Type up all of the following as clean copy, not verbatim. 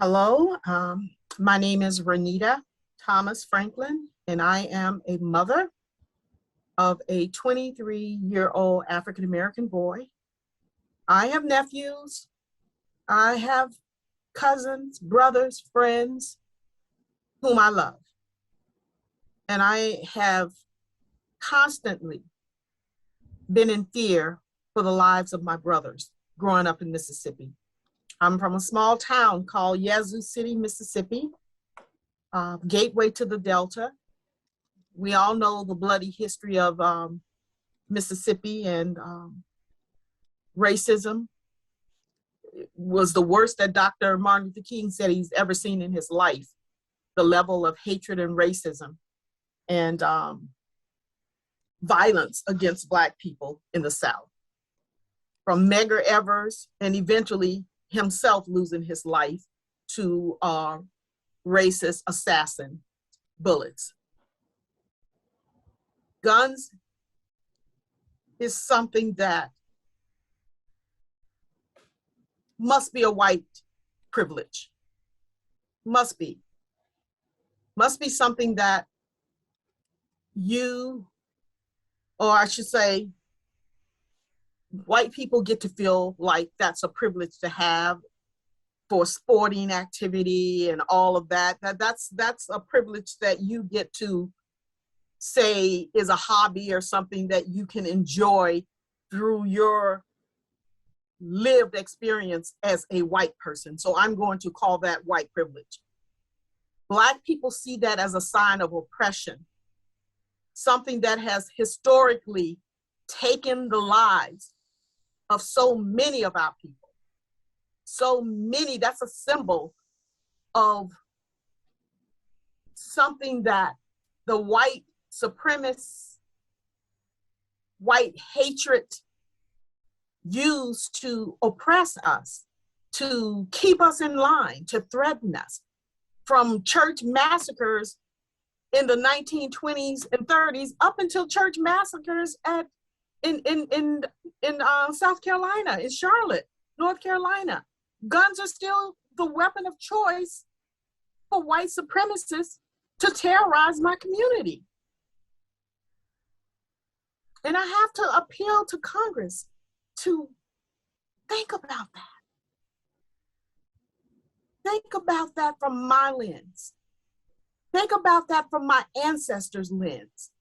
Hello, my name is Renita Thomas Franklin, and I am a mother of a 23-year-old African-American boy. I have nephews, I have cousins, brothers, friends whom I love. And I have constantly been in fear for the lives of my brothers growing up in Mississippi. I'm from a small town called Yazoo City, Mississippi, gateway to the Delta. We all know the bloody history of Mississippi, and racism was the worst that Dr. Martin Luther King said he's ever seen in his life. The level of hatred and racism and violence against Black people in the South. From Medgar Evers and eventually himself losing his life to racist assassin bullets. Guns is something that must be a white privilege. Must be something that you, or I should say, white people get to feel like that's a privilege to have for sporting activity and all of that. That's a privilege that you get to say is a hobby or something that you can enjoy through your lived experience as a white person. So I'm going to call that white privilege. Black people see that as a sign of oppression, something that has historically taken the lives of so many of our people. So many, that's a symbol of something that the white supremacists, white hatred used to oppress us, to keep us in line, to threaten us. From church massacres in the 1920s and 30s up until church massacres in South Carolina, in Charlotte, North Carolina. Guns are still the weapon of choice for white supremacists to terrorize my community. And I have to appeal to Congress to think about that. Think about that from my lens. Think about that from my ancestors' lens.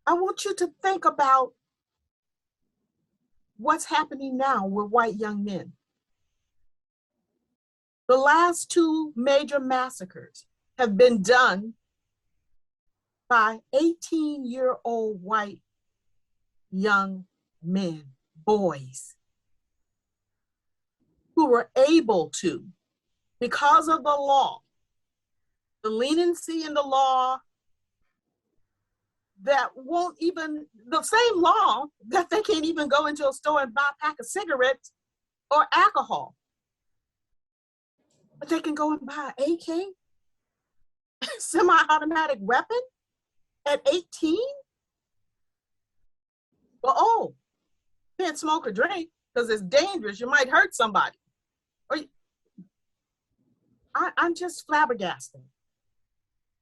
I want you to think about what's happening now with white young men. The last two major massacres have been done by 18-year-old white young men, boys, who were able to, because of the law, the leniency in the law that won't even, the same law that they can't even go into a store and buy a pack of cigarettes or alcohol. But they can go and buy an AK, semi-automatic weapon at 18? Well, oh, can't smoke or drink because it's dangerous. You might hurt somebody. Or I'm just flabbergasted.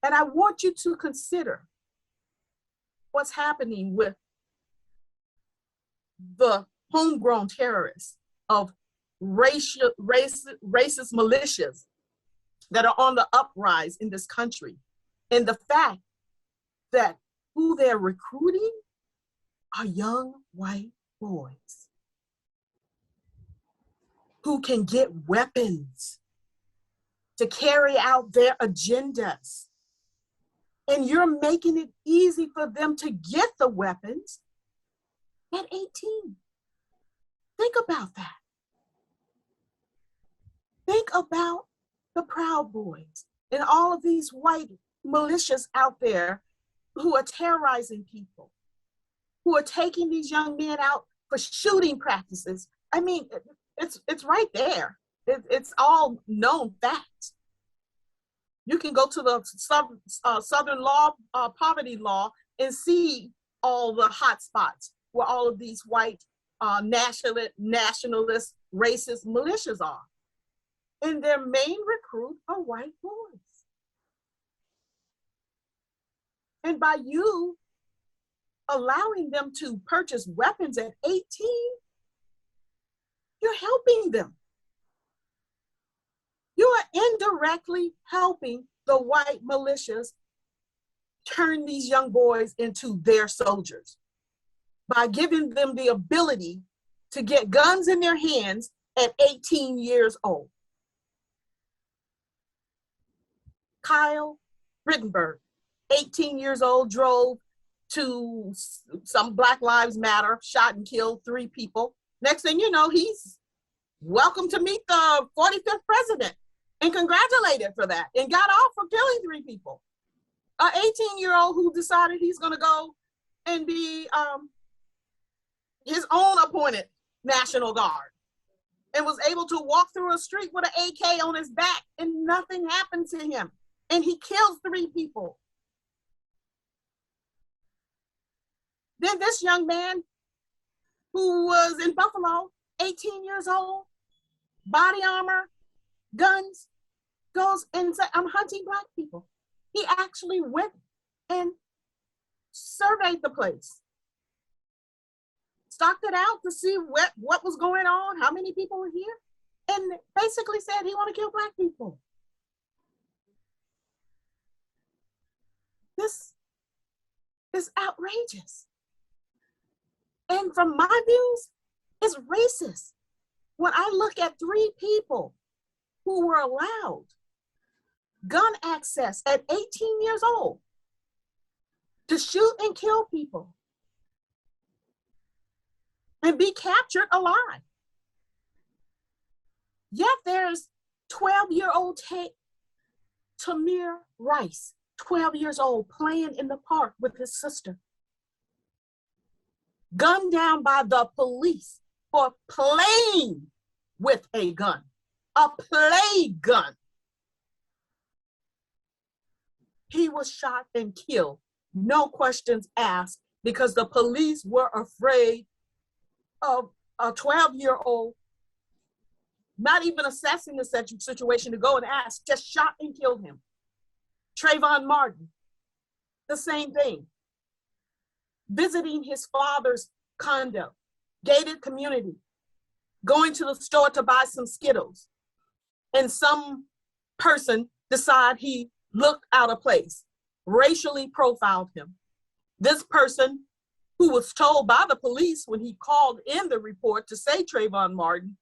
And I want you to consider what's happening with the homegrown terrorists of racist militias that are on the uprise in this country. And the fact that who they're recruiting are young white boys who can get weapons to carry out their agendas. And you're making it easy for them to get the weapons at 18. Think about that. Think about the Proud Boys and all of these white militias out there who are terrorizing people, who are taking these young men out for shooting practices. I mean, it's right there. It's all known facts. You can go to the Southern law, poverty law, and see all the hot spots where all of these white nationalist, racist militias are. and their main recruit are white boys. And by you allowing them to purchase weapons at 18, you're helping them. You are indirectly helping the white militias turn these young boys into their soldiers by giving them the ability to get guns in their hands at 18 years old. Kyle Rittenberg, 18 years old, drove to some Black Lives Matter, shot and killed 3 people. Next thing you know, he's welcome to meet the 45th president and congratulated for that and got off for killing 3 people. An 18-year-old who decided he's going to go and be his own appointed National Guard and was able to walk through a street with an AK on his back and nothing happened to him. And he kills 3 people. Then this young man who was in Buffalo, 18 years old, body armor, guns, goes and said, I'm hunting Black people. He actually went and surveyed the place, stalked it out to see what was going on, how many people were here, and basically said he wanted to kill Black people. This is outrageous. And from my views, it's racist. When I look at 3 people who were allowed gun access at 18 years old to shoot and kill people and be captured alive. Yet there's 12-year-old Tamir Rice, 12 years old, playing in the park with his sister, gunned down by the police for playing with a gun, a play gun. He was shot and killed, no questions asked, because the police were afraid of a 12-year-old not even assessing the situation to go and ask, just shot and killed him. Trayvon Martin, the same thing. Visiting his father's condo, gated community, going to the store to buy some Skittles, and some person decide he looked out of place, racially profiled him. This person, who was told by the police when he called in the report to say Trayvon Martin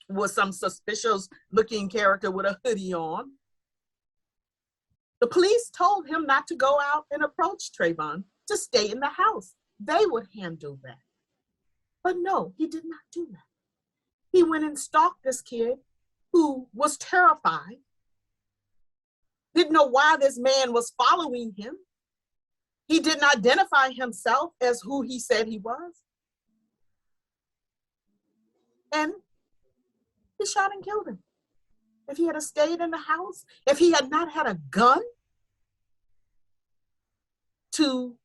was some suspicious looking character with a hoodie on, the police told him not to go out and approach Trayvon, to stay in the house. They would handle that. But no, he did not do that. He went and stalked this kid who was terrified, didn't know why this man was following him. He didn't identify himself as who he said he was. And he shot and killed him. If he had stayed in the house, if he had not had a gun to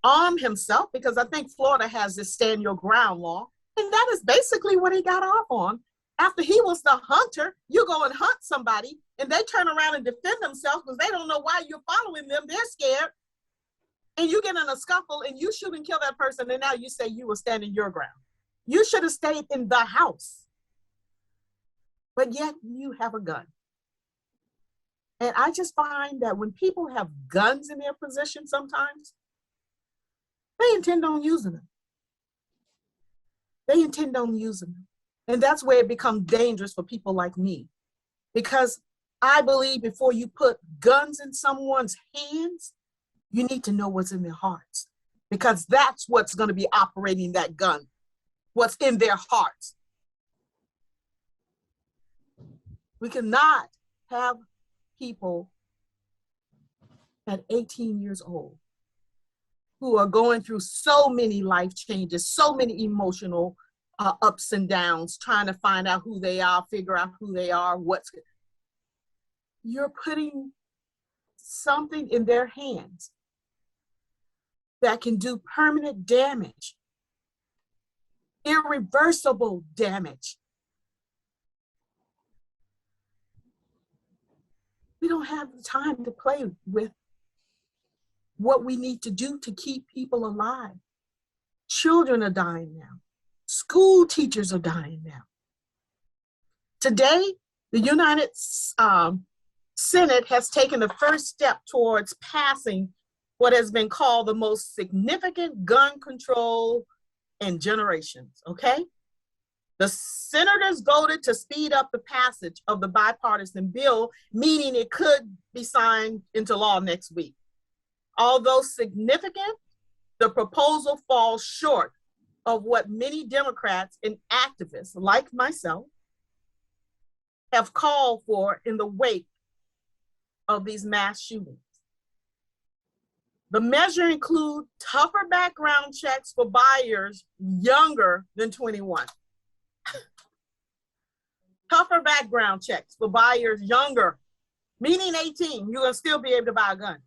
arm himself, because I think Florida has this stand your ground law, and that is basically what he got off on. After he was the hunter, you go and hunt somebody and they turn around and defend themselves because they don't know why you're following them. They're scared. And you get in a scuffle and you shoot and kill that person, and now you say you were standing your ground. You should have stayed in the house. But yet you have a gun. And I just find that when people have guns in their possession sometimes, they intend on using them. They intend on using them. And that's where it becomes dangerous for people like me. Because I believe before you put guns in someone's hands, you need to know what's in their hearts. Because that's what's going to be operating that gun, what's in their hearts. We cannot have people at 18 years old who are going through so many life changes, so many emotional ups and downs, trying to find out who they are, figure out who they are, you're putting something in their hands that can do permanent damage, irreversible damage. don't have the time to play with what we need to do to keep people alive. Children are dying now. School teachers are dying now. Today, the United Senate has taken the first step towards passing what has been called the most significant gun control in generations, okay? The senators voted to speed up the passage of the bipartisan bill, meaning it could be signed into law next week. Although significant, the proposal falls short of what many Democrats and activists like myself have called for in the wake of these mass shootings. The measure includes tougher background checks for buyers younger than 21. Tougher background checks for buyers younger, meaning 18, you're gonna still be able to buy a gun.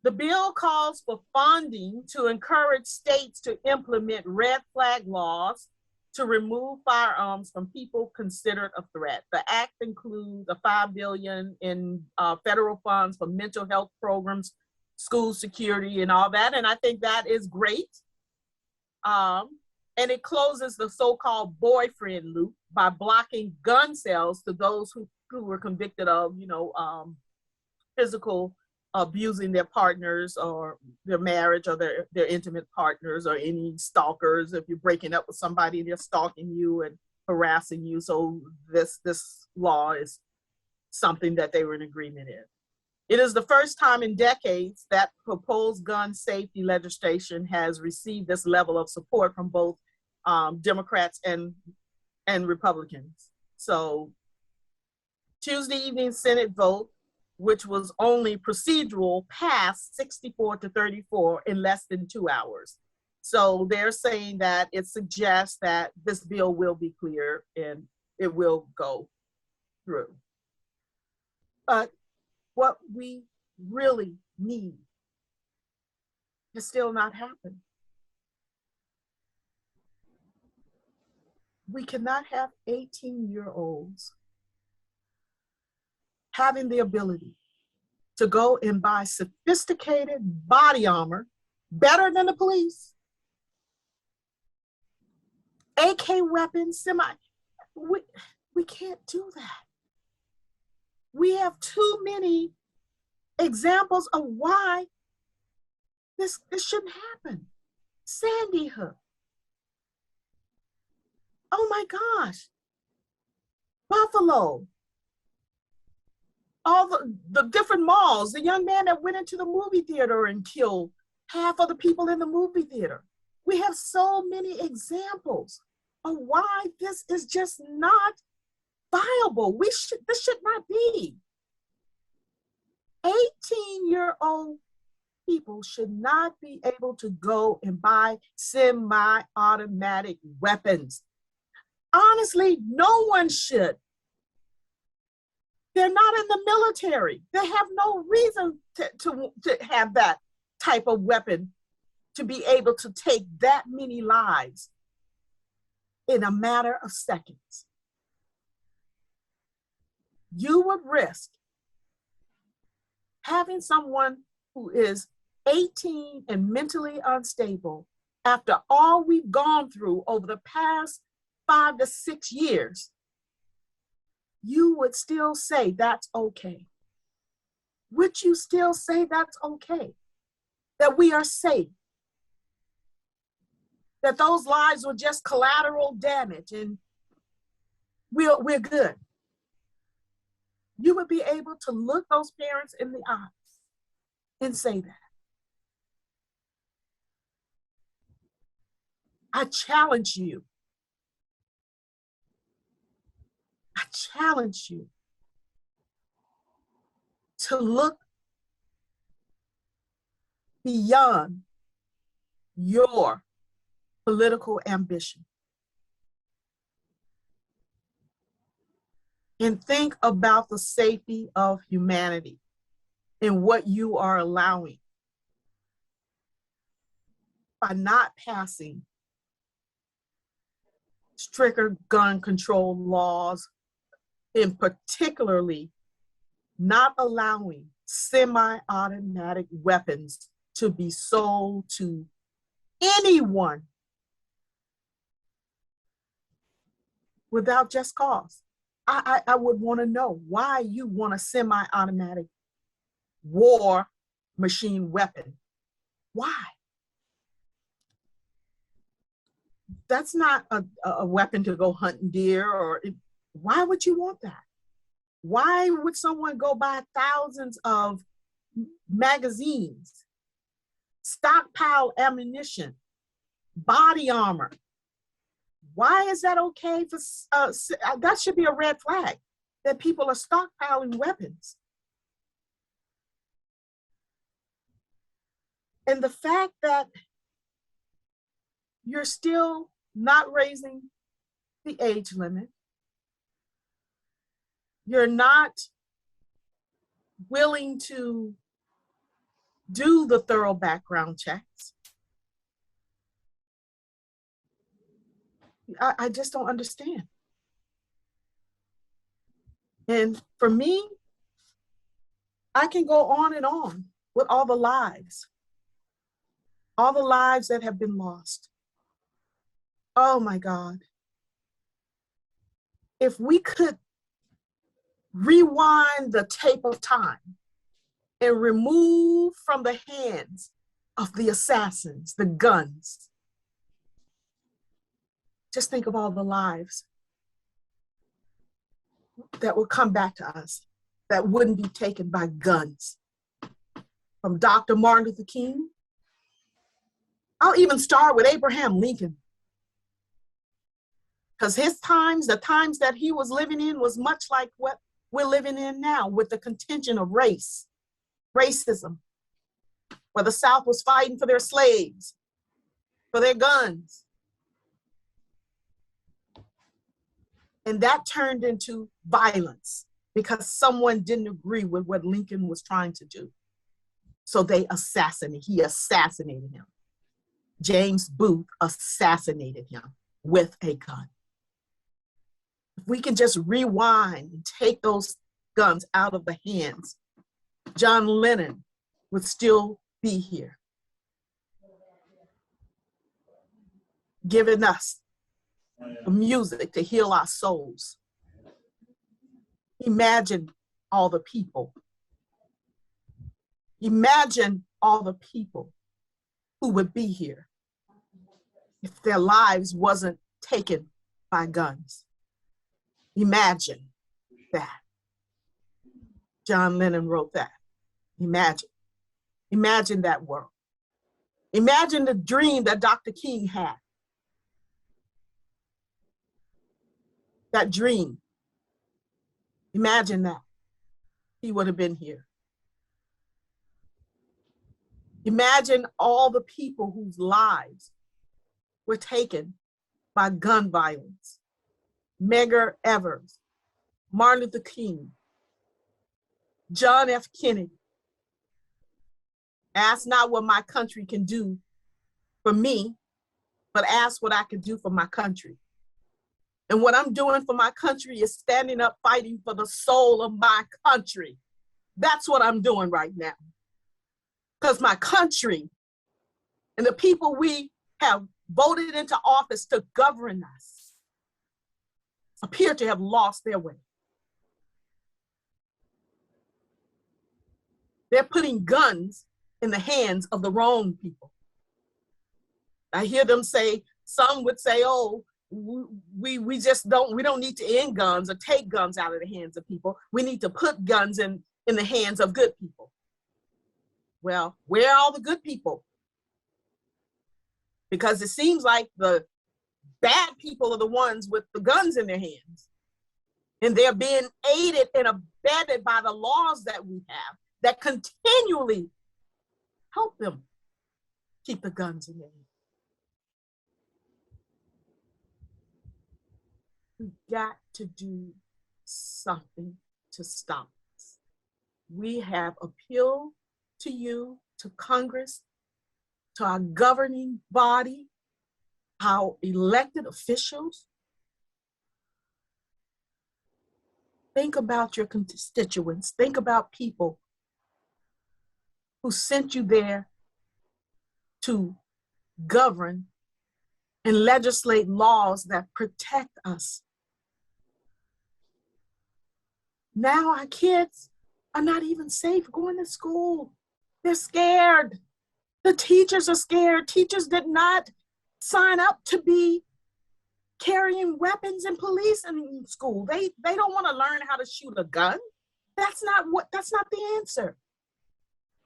The bill calls for funding to encourage states to implement red flag laws to remove firearms from people considered a threat. The act includes a $5 billion in federal funds for mental health programs, school security, and all that. And I think that is great. And it closes the so-called boyfriend loop by blocking gun sales to those who were convicted of, physical abusing their partners or their marriage or their intimate partners, or any stalkers. If you're breaking up with somebody, they're stalking you and harassing you. So this law is something that they were in agreement in. It is the first time in decades that proposed gun safety legislation has received this level of support from both Democrats and Republicans. So Tuesday evening Senate vote, which was only procedural, passed 64-34 in less than 2 hours. So they're saying that it suggests that this bill will be clear and it will go through. But what we really need has still not happened. We cannot have 18-year-olds having the ability to go and buy sophisticated body armor better than the police, AK weapons, we can't do that. We have too many examples of why this shouldn't happen. Sandy Hook. Oh my gosh. Buffalo. All the different malls, the young man that went into the movie theater and killed half of the people in the movie theater. We have so many examples of why this is just not viable. This should not be. 18-year-old people should not be able to go and buy semi-automatic weapons. Honestly, no one should. They're not in the military. They have no reason to have that type of weapon to be able to take that many lives in a matter of seconds. You would risk having someone who is 18 and mentally unstable after all we've gone through over the past 5 to 6 years. You would still say that's okay? Would you still say that's okay? That we are safe? That those lives were just collateral damage and we're good? You would be able to look those parents in the eyes and say that? I challenge you. I challenge you to look beyond your political ambition and think about the safety of humanity and what you are allowing by not passing stricter gun control laws in particularly not allowing semi-automatic weapons to be sold to anyone without just cause. I would want to know why you want a semi-automatic war machine weapon. Why? That's not a weapon to go hunting deer, or why would you want that? Why would someone go buy thousands of magazines, stockpile ammunition, body armor? Why is that okay? That should be a red flag, that people are stockpiling weapons. And the fact that you're still not raising the age limit, you're not willing to do the thorough background checks. I just don't understand. And for me, I can go on and on with all the lives that have been lost. Oh my God. If we could rewind the tape of time and remove from the hands of the assassins the guns, just think of all the lives that will come back to us that wouldn't be taken by guns. From Dr. Martin Luther King, I'll even start with Abraham Lincoln, because his times, the times that he was living in, was much like what we're living in now, with the contention of racism, where the South was fighting for their slaves, for their guns. And that turned into violence because someone didn't agree with what Lincoln was trying to do. So he assassinated him. James Booth assassinated him with a gun. If we can just rewind and take those guns out of the hands, John Lennon would still be here, giving us music to heal our souls. Imagine all the people. Imagine all the people who would be here if their lives wasn't taken by guns. Imagine that. John Lennon wrote that. Imagine that world. Imagine the dream that Dr. King had. That dream. Imagine that. He would have been here. Imagine all the people whose lives were taken by gun violence. Medgar Evers, Martin Luther King, John F. Kennedy. Ask not what my country can do for me, but ask what I can do for my country. And what I'm doing for my country is standing up, fighting for the soul of my country. That's what I'm doing right now. Because my country and the people we have voted into office to govern us appear to have lost their way. They're putting guns in the hands of the wrong people. I hear them say, some would say, oh, we don't need to end guns or take guns out of the hands of people. We need to put guns in the hands of good people. Well, where are all the good people? Because it seems like the bad people are the ones with the guns in their hands. And they're being aided and abetted by the laws that we have that continually help them keep the guns in their hands. We've got to do something to stop this. We have appealed to you, to Congress, to our governing body, our elected officials. Think about your constituents. Think about people who sent you there to govern and legislate laws that protect us. Now our kids are not even safe going to school. They're scared. The teachers are scared. Teachers did not sign up to be carrying weapons and police in school. They don't want to learn how to shoot a gun. That's not the answer.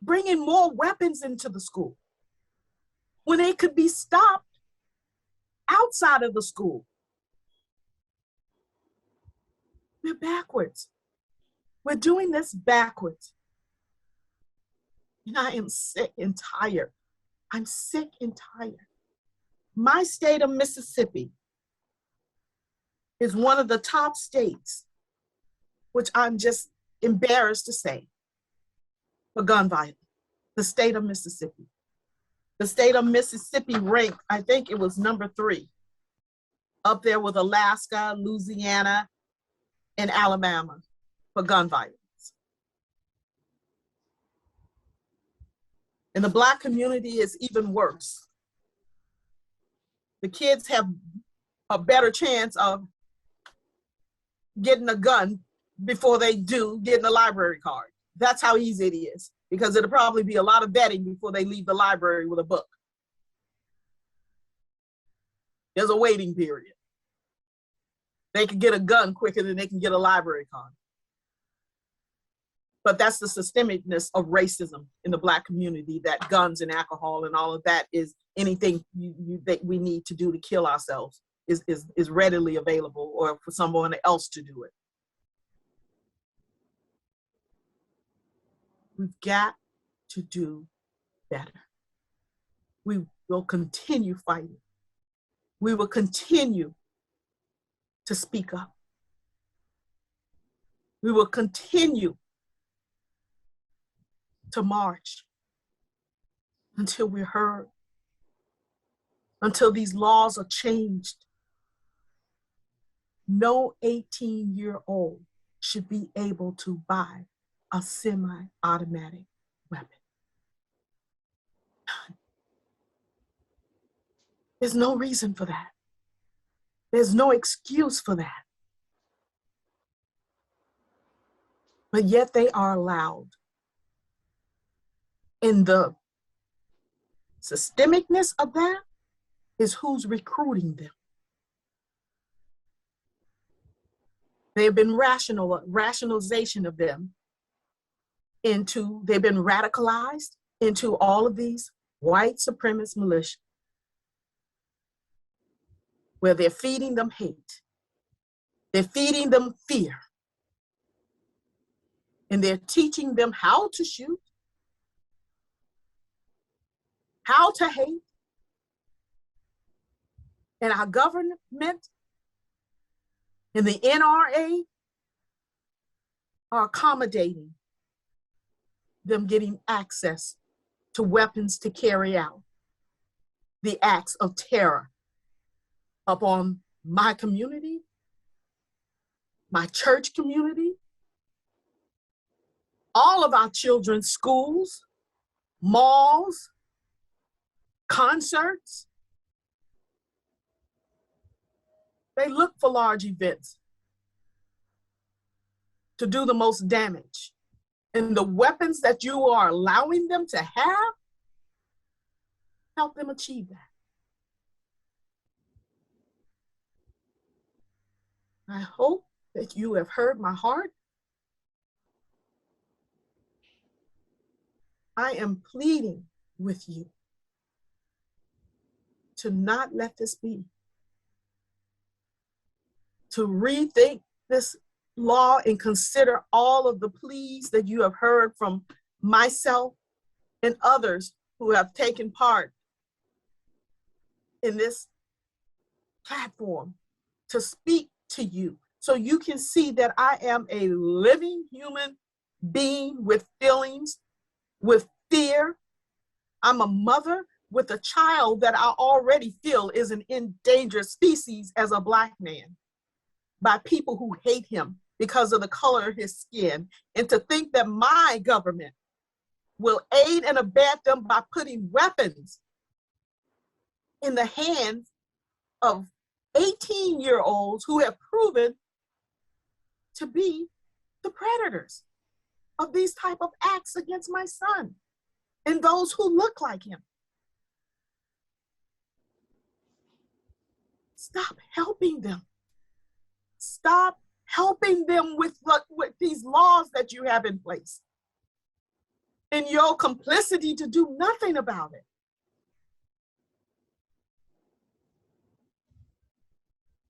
Bringing more weapons into the school when they could be stopped outside of the school. We're backwards. We're doing this backwards. And I am sick and tired. I'm sick and tired. My state of Mississippi is one of the top states, which I'm just embarrassed to say, for gun violence, the state of Mississippi. The state of Mississippi ranked, I think it was number 3, up there with Alaska, Louisiana, and Alabama for gun violence. And the Black community is even worse. The kids have a better chance of getting a gun before they do getting a library card. That's how easy it is, because it'll probably be a lot of vetting before they leave the library with a book. There's a waiting period. They can get a gun quicker than they can get a library card. But that's the systemicness of racism in the Black community, that guns and alcohol and all of that is anything that we need to do to kill ourselves is readily available, or for someone else to do it. We've got to do better. We will continue fighting. We will continue to speak up. We will continue to march until we're heard, until these laws are changed. No 18-year-old should be able to buy a semi-automatic weapon. None. There's no reason for that. There's no excuse for that. But yet they are allowed. And the systemicness of that is who's recruiting them. There have been rationalization of them they've been radicalized into all of these white supremacist militia, where they're feeding them hate. They're feeding them fear. And they're teaching them how to shoot, how to hate. And our government and the NRA are accommodating them getting access to weapons to carry out the acts of terror upon my community, my church community, all of our children's schools, malls, concerts. They look for large events to do the most damage. And the weapons that you are allowing them to have, help them achieve that. I hope that you have heard my heart. I am pleading with you to not let this be, to rethink this law and consider all of the pleas that you have heard from myself and others who have taken part in this platform to speak to you, so you can see that I am a living human being with feelings, with fear. I'm a mother with a child that I already feel is an endangered species as a Black man by people who hate him because of the color of his skin, and to think that my government will aid and abet them by putting weapons in the hands of 18-year-olds who have proven to be the predators of these type of acts against my son and those who look like him. Stop helping them. Stop helping them with these laws that you have in place and your complicity to do nothing about it.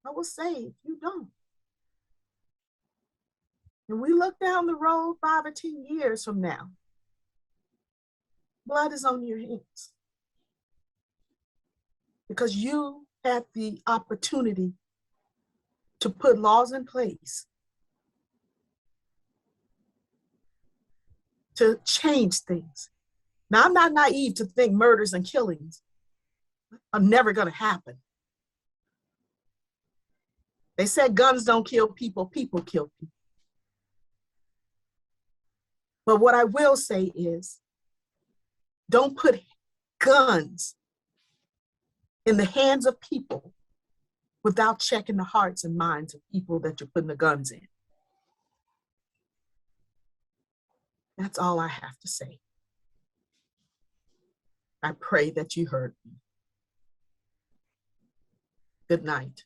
I will say, if you don't, and we look down the road 5 or 10 years from now, blood is on your hands because you had the opportunity to put laws in place to change things. Now, I'm not naive to think murders and killings are never going to happen. They said guns don't kill people, people kill people. But what I will say is, don't put guns in the hands of people without checking the hearts and minds of people that you're putting the guns in. That's all I have to say. I pray that you heard me. Good night.